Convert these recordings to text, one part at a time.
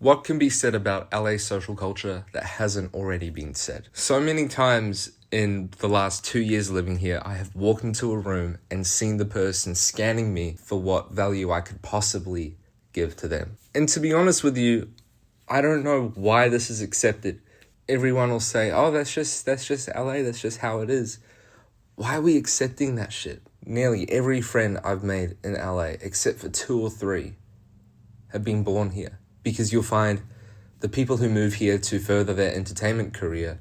What can be said about LA social culture that hasn't already been said? So many times in the last 2 years living here, I have walked into a room and seen the person scanning me for what value I could possibly give to them. And to be honest with you, I don't know why this is accepted. Everyone will say, oh, that's just LA, that's just how it is. Why are we accepting that shit? Nearly every friend I've made in LA, except for 2 or 3, have been born here. Because you'll find the people who move here to further their entertainment career,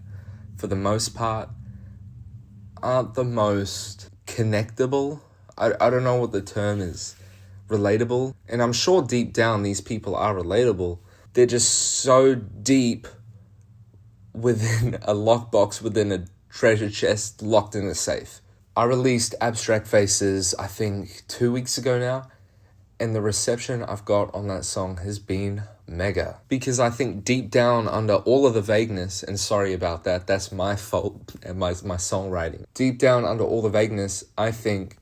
for the most part, aren't the most connectable. I don't know what the term is. Relatable. And I'm sure deep down these people are relatable. They're just so deep within a lockbox, within a treasure chest locked in a safe. I released Abstract Faces, I think 2 weeks ago now. And the reception I've got on that song has been mega. Because I think deep down under all of the vagueness, and sorry about that, that's my fault and my songwriting. Deep down under all the vagueness, I think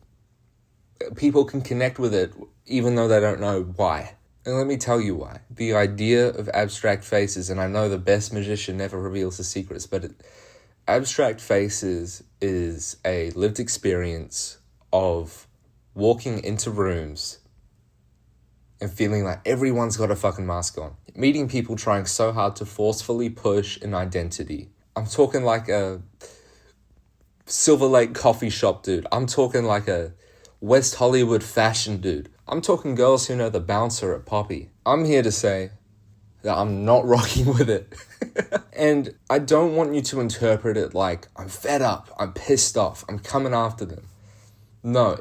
people can connect with it even though they don't know why. And let me tell you why. The idea of Abstract Faces, and I know the best magician never reveals the secrets, but Abstract Faces is a lived experience of walking into rooms and feeling like everyone's got a fucking mask on. Meeting people trying so hard to forcefully push an identity. I'm talking like a Silver Lake coffee shop dude. I'm talking like a West Hollywood fashion dude. I'm talking girls who know the bouncer at Poppy. I'm here to say that I'm not rocking with it. And I don't want you to interpret it like I'm fed up, I'm pissed off, I'm coming after them. No,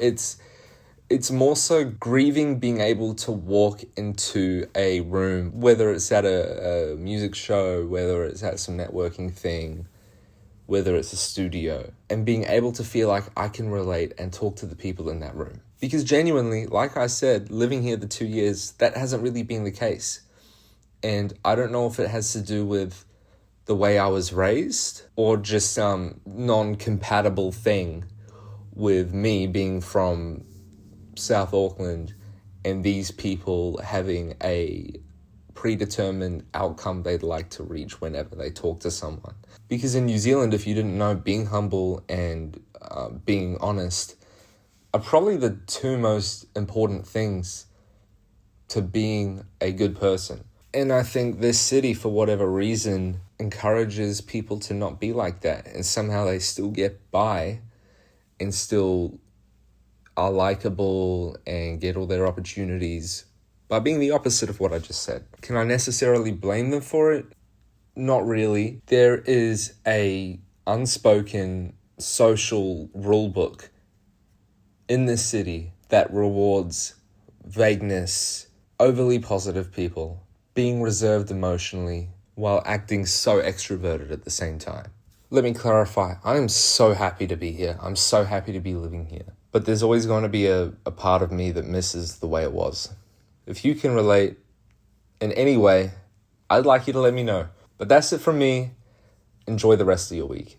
it's more so grieving being able to walk into a room, whether it's at a music show, whether it's at some networking thing, whether it's a studio, and being able to feel like I can relate and talk to the people in that room. Because genuinely, like I said, living here the 2 years, that hasn't really been the case. And I don't know if it has to do with the way I was raised or just some non-compatible thing with me being from South Auckland and these people having a predetermined outcome they'd like to reach whenever they talk to someone. Because in New Zealand, if you didn't know, being humble and being honest are probably the 2 most important things to being a good person. And I think this city, for whatever reason, encourages people to not be like that, and somehow they still get by and still are likable and get all their opportunities by being the opposite of what I just said. Can I necessarily blame them for it? Not really. There is a unspoken social rule book in this city that rewards vagueness, overly positive people, being reserved emotionally, while acting so extroverted at the same time. Let me clarify, I am so happy to be here. I'm so happy to be living here. But there's always going to be a part of me that misses the way it was. If you can relate in any way, I'd like you to let me know. But that's it from me. Enjoy the rest of your week.